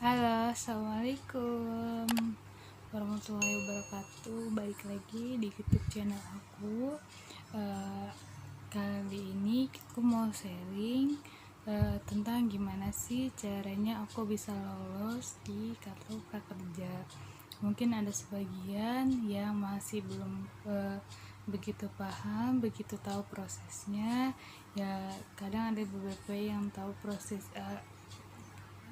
Halo, assalamualaikum warahmatullahi wabarakatuh. Balik lagi di YouTube channel aku. Eh, Kali ini aku mau sharing tentang gimana sih caranya aku bisa lolos di kartu prakerja. Mungkin ada sebagian yang masih belum begitu paham, begitu tahu prosesnya. Ya, kadang ada beberapa yang tahu proses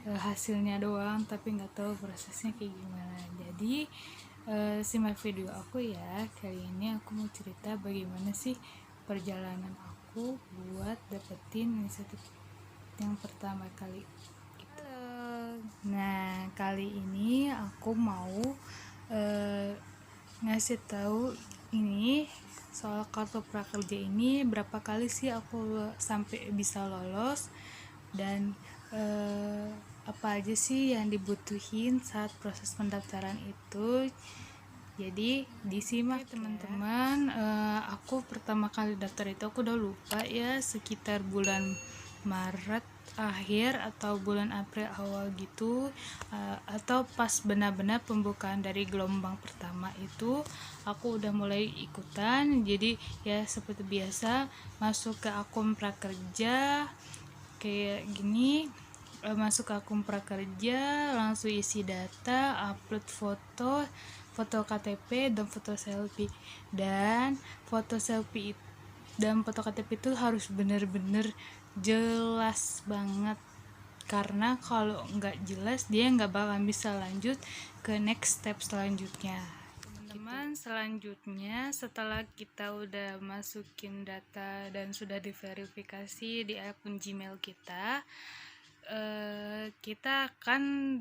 hasilnya doang tapi nggak tahu prosesnya kayak gimana. Jadi simak video aku ya. Kali ini aku mau cerita bagaimana sih perjalanan aku buat dapetin inisiatif yang pertama kali gitu. Nah, kali ini aku mau eh, ngasih tahu ini soal kartu prakerja ini, berapa kali sih aku sampai bisa lolos, dan apa aja sih yang dibutuhin saat proses pendaftaran itu. Jadi disimak teman-teman. Aku pertama kali daftar itu aku udah lupa ya, sekitar bulan Maret akhir atau bulan April awal gitu, atau pas benar-benar pembukaan dari gelombang pertama itu aku udah mulai ikutan. Jadi ya seperti biasa, masuk ke akun prakerja kayak gini, masuk ke akun prakerja, langsung isi data, upload foto KTP dan foto selfie. Dan foto selfie dan foto KTP itu harus bener-bener jelas banget, karena kalau nggak jelas dia nggak bakal bisa lanjut ke next step selanjutnya. Teman-teman, selanjutnya setelah kita udah masukin data dan sudah diverifikasi di akun Gmail kita, kita akan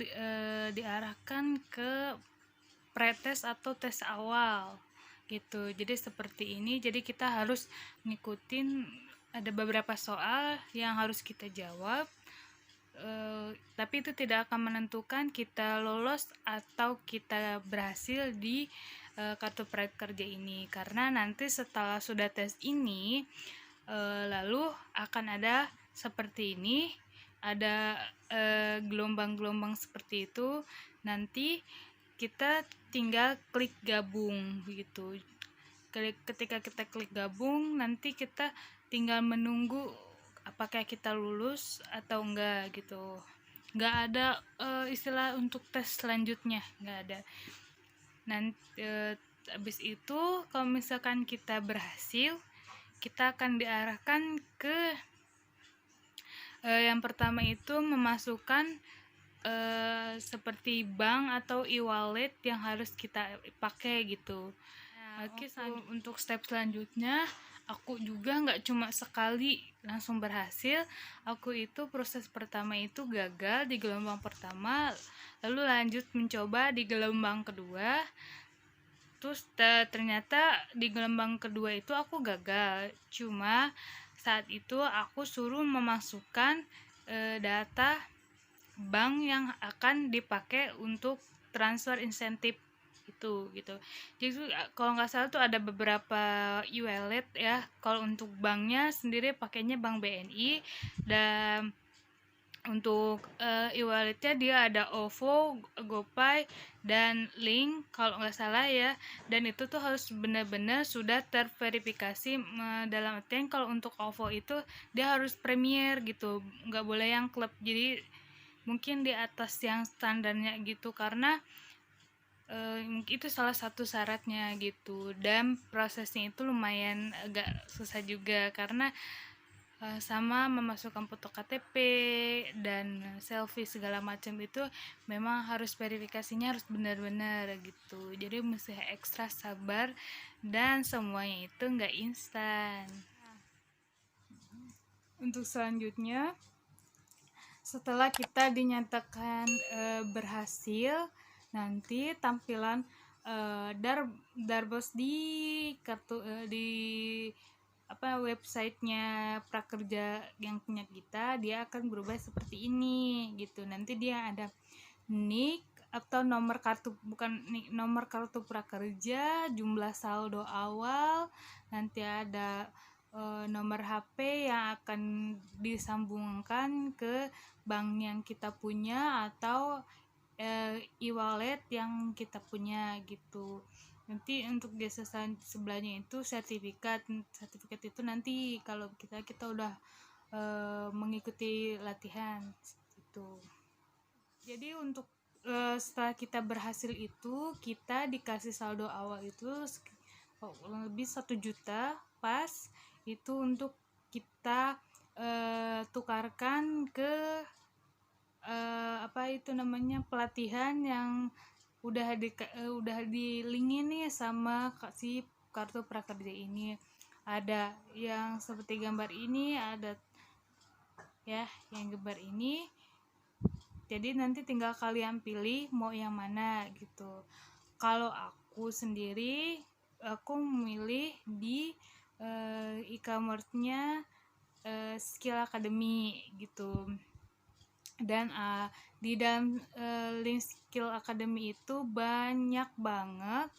diarahkan ke pretest atau tes awal gitu. Jadi seperti ini. Jadi kita harus ngikutin, ada beberapa soal yang harus kita jawab. Tapi itu tidak akan menentukan kita lolos atau kita berhasil di kartu prakerja ini, karena nanti setelah sudah tes ini, lalu akan ada seperti ini, ada gelombang-gelombang seperti itu. Nanti kita tinggal klik gabung gitu. Ketika kita klik gabung, nanti kita tinggal menunggu apakah kita lulus atau enggak gitu. Nggak ada istilah untuk tes selanjutnya, nggak ada. Nanti habis itu kalau misalkan kita berhasil, kita akan diarahkan ke yang pertama itu memasukkan seperti bank atau e-wallet yang harus kita pakai gitu. Oke, untuk step selanjutnya aku juga nggak cuma sekali langsung berhasil. Aku itu proses pertama itu gagal di gelombang pertama, lalu lanjut mencoba di gelombang kedua. Terus ternyata di gelombang kedua itu aku gagal. Cuma saat itu aku suruh memasukkan data bank yang akan dipakai untuk transfer insentif itu gitu. Jadi kalau nggak salah tuh ada beberapa e-wallet ya. Kalau untuk banknya sendiri pakainya bank BNI, dan untuk e-walletnya dia ada OVO, GoPay, dan Link kalau nggak salah ya. Dan itu tuh harus benar-benar sudah terverifikasi, dalam artian kalau untuk OVO itu dia harus premier gitu, nggak boleh yang klub. Jadi mungkin di atas yang standarnya gitu, karena itu salah satu syaratnya gitu. Dan prosesnya itu lumayan agak susah juga, karena sama memasukkan foto KTP dan selfie segala macam itu memang harus verifikasinya harus benar-benar gitu. Jadi mesti ekstra sabar, dan semuanya itu nggak instan. Untuk selanjutnya, setelah kita dinyatakan berhasil, nanti tampilan darbos di kartu di websitenya prakerja yang punya kita, dia akan berubah seperti ini gitu. Nanti dia ada nik atau nomor kartu, bukan nik, nomor kartu prakerja, jumlah saldo awal, nanti ada nomor HP yang akan disambungkan ke bank yang kita punya atau e-wallet yang kita punya gitu. Nanti untuk di sebelahnya itu sertifikat itu nanti kalau kita udah mengikuti latihan gitu. Jadi untuk setelah kita berhasil itu kita dikasih saldo awal itu lebih 1 juta pas itu untuk kita tukarkan ke apa itu namanya pelatihan yang udah dilingin nih sama si kartu prakerja ini. Ada yang seperti gambar ini, ada ya yang gambar ini. Jadi nanti tinggal kalian pilih mau yang mana gitu. Kalau aku sendiri aku memilih di e-commerce-nya Skill Academy gitu. Dan di dalam link Skill Academy itu banyak banget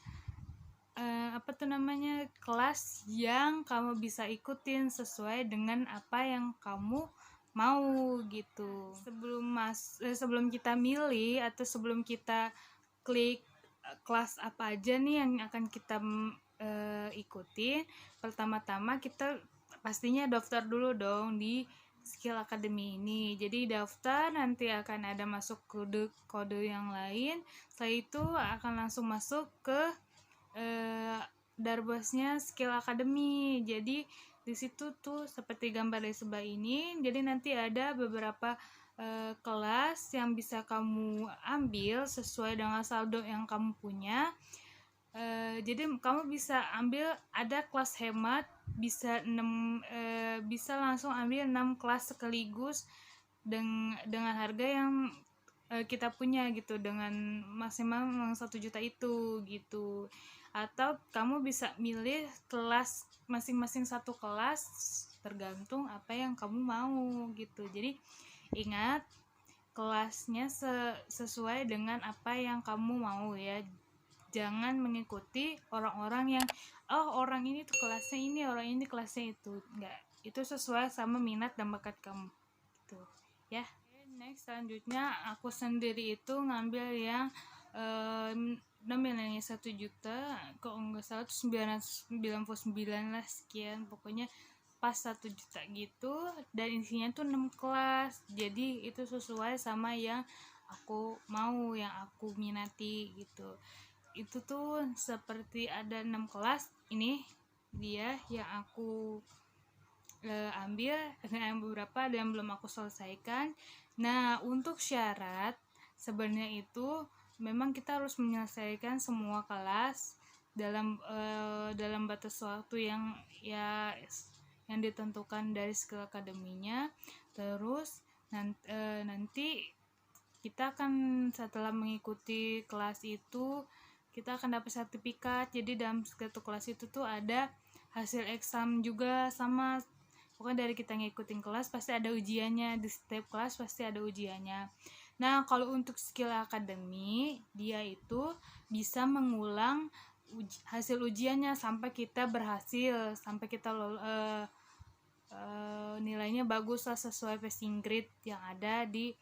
apa tuh namanya kelas yang kamu bisa ikutin sesuai dengan apa yang kamu mau gitu. Sebelum kita milih atau sebelum kita klik kelas apa aja nih yang akan kita ikutin, pertama-tama kita pastinya daftar dulu dong di Skill Academy ini. Jadi daftar, nanti akan ada masuk kode yang lain. Setelah itu akan langsung masuk ke darbosnya Skill Academy. Jadi di situ tuh seperti gambar di sebelah ini. Jadi nanti ada beberapa kelas yang bisa kamu ambil sesuai dengan saldo yang kamu punya. Jadi kamu bisa ambil, ada kelas hemat, bisa langsung ambil 6 kelas sekaligus dengan harga yang kita punya gitu, dengan maksimal 1 juta itu gitu. Atau kamu bisa milih kelas masing-masing satu kelas tergantung apa yang kamu mau gitu. Jadi ingat, kelasnya sesuai dengan apa yang kamu mau ya. Jangan mengikuti orang-orang yang orang ini tuh kelasnya ini, orang ini kelasnya itu. Enggak, itu sesuai sama minat dan bakat kamu gitu ya. Next, selanjutnya aku sendiri itu ngambil yang nilainya 1 juta, kok enggak salah tuh 999 lah sekian, pokoknya pas 1 juta gitu, dan isinya tuh 6 kelas. Jadi itu sesuai sama yang aku mau, yang aku minati gitu. Itu tuh seperti ada 6 kelas, ini dia yang aku ambil, dengan beberapa ada yang belum aku selesaikan. Nah, untuk syarat sebenarnya itu memang kita harus menyelesaikan semua kelas dalam batas waktu yang ditentukan dari Skill Academy-nya. Terus nanti kita akan, setelah mengikuti kelas itu, kita akan dapat sertifikat. Jadi dalam satu kelas itu tuh ada hasil exam juga, sama pokoknya dari kita ngikutin kelas pasti ada ujiannya, di setiap kelas pasti ada ujiannya. Nah, kalau untuk Skill Academy, dia itu bisa mengulang hasil ujiannya sampai kita berhasil, sampai kita nilainya bagus lah, sesuai passing grade yang ada di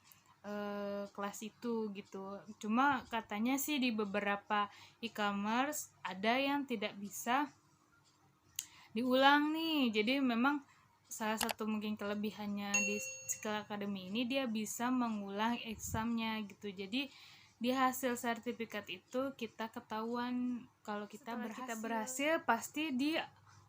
kelas itu gitu. Cuma katanya sih di beberapa e-commerce ada yang tidak bisa diulang nih. Jadi memang salah satu mungkin kelebihannya di Skill Academy ini, dia bisa mengulang examnya gitu. Jadi di hasil sertifikat itu kita ketahuan kalau kita berhasil, pasti di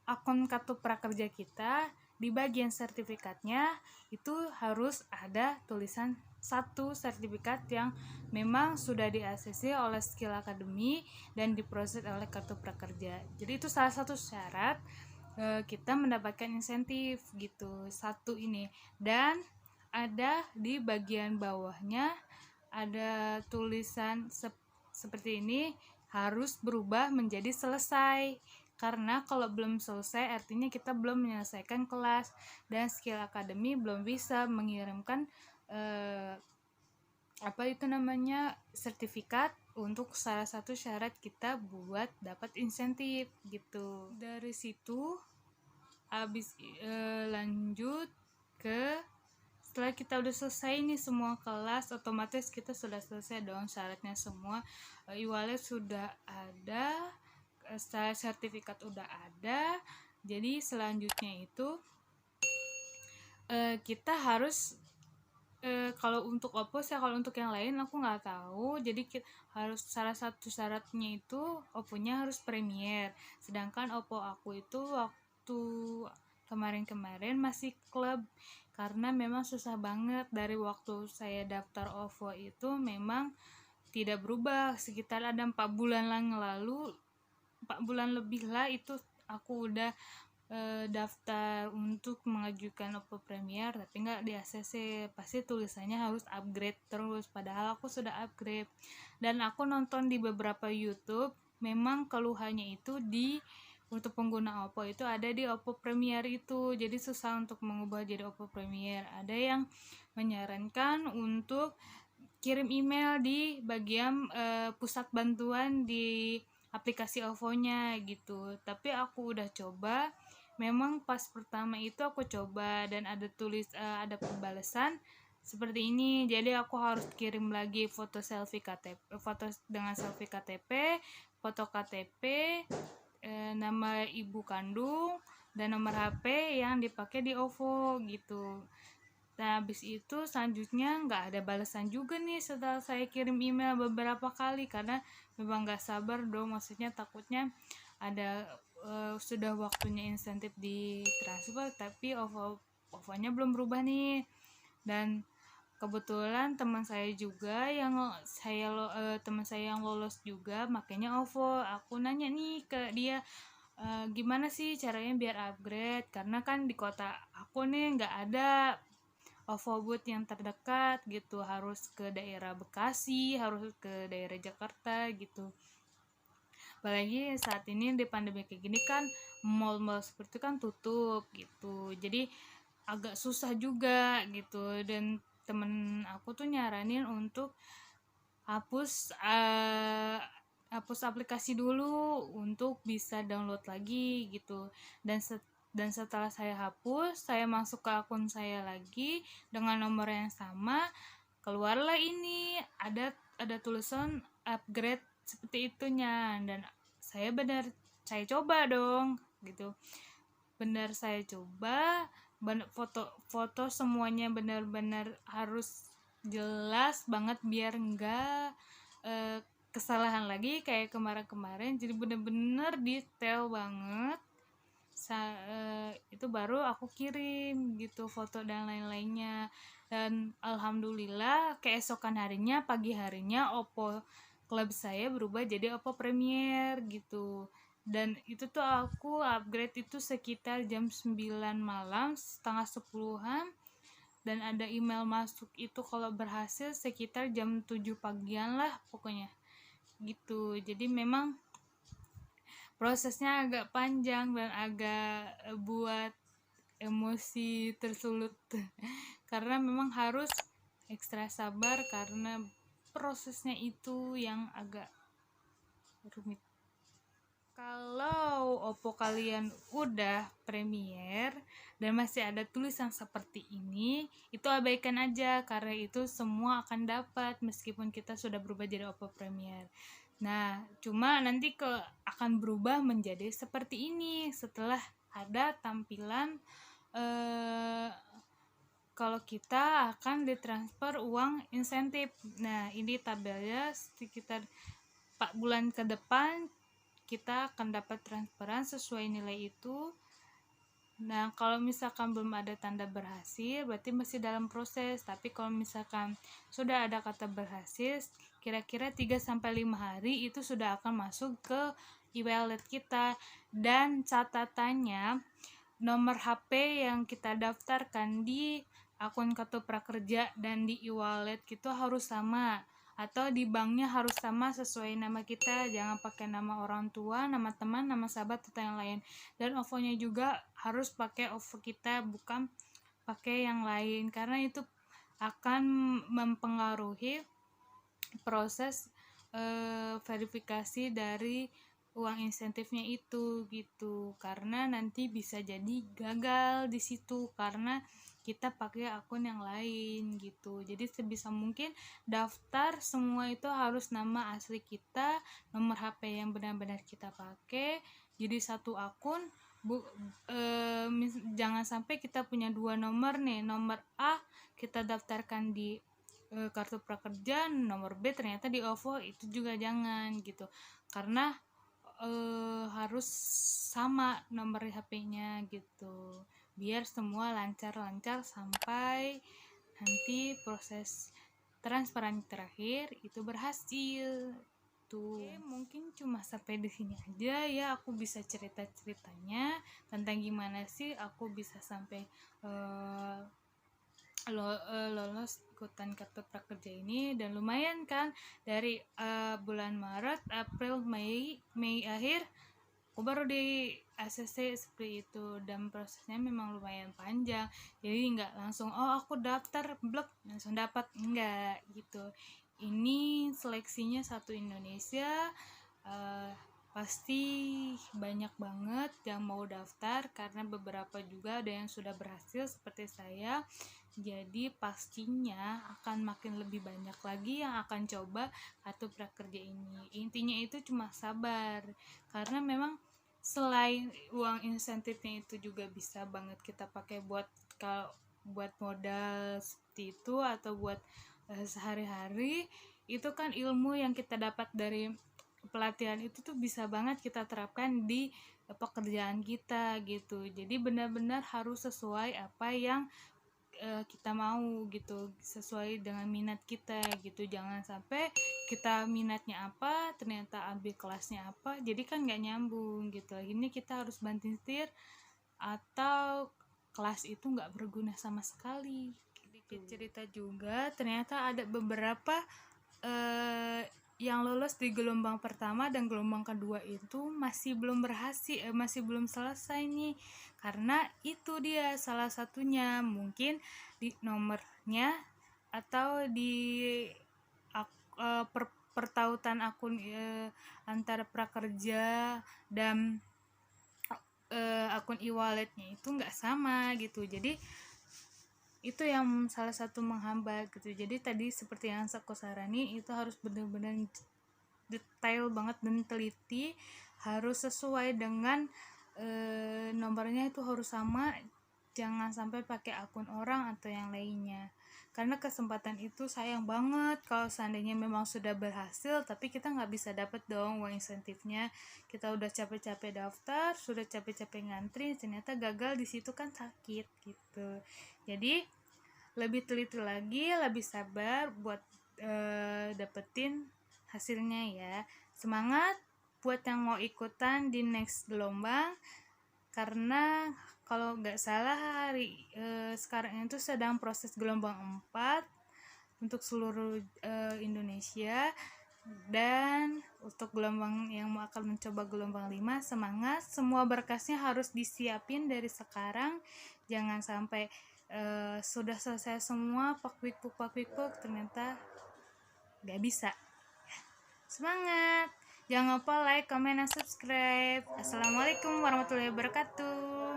akun kartu prakerja kita di bagian sertifikatnya itu harus ada tulisan satu sertifikat yang memang sudah di-ACC oleh Skill Academy dan diproses oleh kartu prakerja. Jadi itu salah satu syarat kita mendapatkan insentif gitu, satu ini. Dan ada di bagian bawahnya ada tulisan seperti ini, harus berubah menjadi selesai. Karena kalau belum selesai artinya kita belum menyelesaikan kelas, dan Skill Academy belum bisa mengirimkan apa itu namanya sertifikat untuk salah satu syarat kita buat dapat insentif gitu. Dari situ habis lanjut ke setelah kita udah selesai nih semua kelas, otomatis kita sudah selesai dong syaratnya semua. E-wallet sudah ada, sertifikat udah ada. Jadi selanjutnya itu kita harus kalau untuk Oppo ya, kalau untuk yang lain aku nggak tahu. Jadi harus salah satu syaratnya itu Oppo-nya harus Premier. Sedangkan Oppo aku itu waktu kemarin-kemarin masih klub, karena memang susah banget dari waktu saya daftar Oppo itu memang tidak berubah. Sekitar ada 4 bulan lalu, 4 bulan lebih lah itu aku udah daftar untuk mengajukan Oppo Premier, tapi nggak di ACC. Pasti tulisannya harus upgrade terus, padahal aku sudah upgrade. Dan aku nonton di beberapa YouTube, memang keluhannya itu untuk pengguna Oppo itu ada di Oppo Premier itu, jadi susah untuk mengubah jadi Oppo Premier. Ada yang menyarankan untuk kirim email di bagian pusat bantuan di aplikasi OVO-nya gitu. Tapi aku udah coba, memang pas pertama itu aku coba dan ada pembalasan seperti ini. Jadi aku harus kirim lagi foto selfie KTP, foto dengan selfie KTP, foto KTP, nama ibu kandung, dan nomor HP yang dipakai di OVO gitu. Nah, habis itu selanjutnya nggak ada balasan juga nih setelah saya kirim email beberapa kali, karena memang nggak sabar dong, maksudnya takutnya ada sudah waktunya insentif di transfer tapi OVO-nya belum berubah nih. Dan kebetulan teman saya juga teman saya yang lolos juga makanya OVO. Aku nanya nih ke dia, gimana sih caranya biar upgrade, karena kan di kota aku nih nggak ada OVO booth yang terdekat gitu, harus ke daerah Bekasi, harus ke daerah Jakarta gitu. Apalagi saat ini di pandemi kayak gini kan mall-mall seperti itu kan tutup gitu, jadi agak susah juga gitu. Dan temen aku tuh nyaranin untuk hapus aplikasi dulu untuk bisa download lagi gitu. Dan setelah saya hapus, saya masuk ke akun saya lagi dengan nomor yang sama, keluarlah ini ada tulisan upgrade seperti itunya. Dan saya coba dong gitu, benar saya coba, foto semuanya benar-benar harus jelas banget biar enggak kesalahan lagi kayak kemarin-kemarin. Jadi benar-benar detail banget. Itu baru aku kirim gitu foto dan lain-lainnya. Dan alhamdulillah keesokan harinya, pagi harinya, Oppo klub saya berubah jadi Oppo Premier gitu. Dan itu tuh aku upgrade itu sekitar jam 9 malam, setengah 10-an. Dan ada email masuk itu kalau berhasil sekitar jam 7 pagian lah pokoknya gitu. Jadi memang prosesnya agak panjang dan agak buat emosi tersulut karena memang harus ekstra sabar karena prosesnya itu yang agak rumit. Kalau Oppo kalian udah Premier dan masih ada tulisan seperti ini, itu abaikan aja karena itu semua akan dapat meskipun kita sudah berubah jadi Oppo Premier. Nah, cuma nanti akan berubah menjadi seperti ini setelah ada tampilan kalau kita akan ditransfer uang insentif. Nah, ini tabelnya sekitar 4 bulan ke depan kita akan dapat transferan sesuai nilai itu. Nah, kalau misalkan belum ada tanda berhasil, berarti masih dalam proses. Tapi kalau misalkan sudah ada kata berhasil, kira-kira 3-5 hari itu sudah akan masuk ke e-wallet kita. Dan catatannya, nomor HP yang kita daftarkan di akun kartu prakerja dan di e-wallet itu harus sama, atau di banknya harus sama sesuai nama kita, jangan pakai nama orang tua, nama teman, nama sahabat atau yang lain. Dan OVO-nya juga harus pakai OVO kita, bukan pakai yang lain, karena itu akan mempengaruhi proses verifikasi dari uang insentifnya itu gitu, karena nanti bisa jadi gagal di situ karena kita pakai akun yang lain gitu. Jadi sebisa mungkin daftar semua itu harus nama asli kita, nomor HP yang benar-benar kita pakai, jadi satu akun. Jangan sampai kita punya dua nomor nih, nomor A kita daftarkan di kartu prakerja, nomor B ternyata di OVO, itu juga jangan gitu, karena harus sama nomor HP-nya gitu, biar semua lancar-lancar sampai nanti proses transparan terakhir itu berhasil tuh. Oke, mungkin cuma sampai di sini aja ya aku bisa cerita-ceritanya tentang gimana sih aku bisa sampai uh, lolos ikutan kartu prakerja ini. Dan lumayan kan, dari bulan Maret, April, Mei akhir aku baru di ACC seperti itu, dan prosesnya memang lumayan panjang, jadi nggak langsung oh aku daftar blok langsung dapat, enggak gitu. Ini seleksinya satu Indonesia, uh, pasti banyak banget yang mau daftar karena beberapa juga ada yang sudah berhasil seperti saya, jadi pastinya akan makin lebih banyak lagi yang akan coba kartu prakerja ini. Intinya itu cuma sabar, karena memang selain uang insentifnya itu juga bisa banget kita pakai buat kalau buat modal seperti itu atau buat sehari-hari. Itu kan ilmu yang kita dapat dari pelatihan itu tuh bisa banget kita terapkan di pekerjaan kita gitu. Jadi benar-benar harus sesuai apa yang kita mau gitu, sesuai dengan minat kita gitu. Jangan sampai kita minatnya apa ternyata ambil kelasnya apa, jadi kan nggak nyambung gitu. Ini kita harus banting setir atau kelas itu nggak berguna sama sekali. Sedikit cerita juga, ternyata ada beberapa yang lolos di gelombang pertama dan gelombang kedua itu masih belum berhasil, masih belum selesai nih, karena itu dia salah satunya mungkin di nomornya atau di pertautan akun antara prakerja dan akun e-walletnya itu nggak sama gitu. Jadi itu yang salah satu menghambat gitu. Jadi tadi seperti yang aku sarani, itu harus benar-benar detail banget dan teliti, harus sesuai dengan nomornya itu harus sama, jangan sampai pakai akun orang atau yang lainnya, karena kesempatan itu sayang banget kalau seandainya memang sudah berhasil tapi kita nggak bisa dapat dong uang insentifnya. Kita udah capek-capek daftar, sudah capek-capek ngantri, ternyata gagal di situ kan sakit gitu. Jadi lebih teliti lagi, lebih sabar buat dapetin hasilnya ya. Semangat buat yang mau ikutan di next gelombang, karena kalau nggak salah sekarang itu sedang proses gelombang 4 untuk seluruh Indonesia, dan untuk gelombang yang akan mencoba gelombang 5, semangat, semua berkasnya harus disiapin dari sekarang, jangan sampai sudah selesai semua pak-wik-puk ternyata nggak bisa. Semangat, jangan lupa like, comment, dan subscribe. Assalamualaikum warahmatullahi wabarakatuh.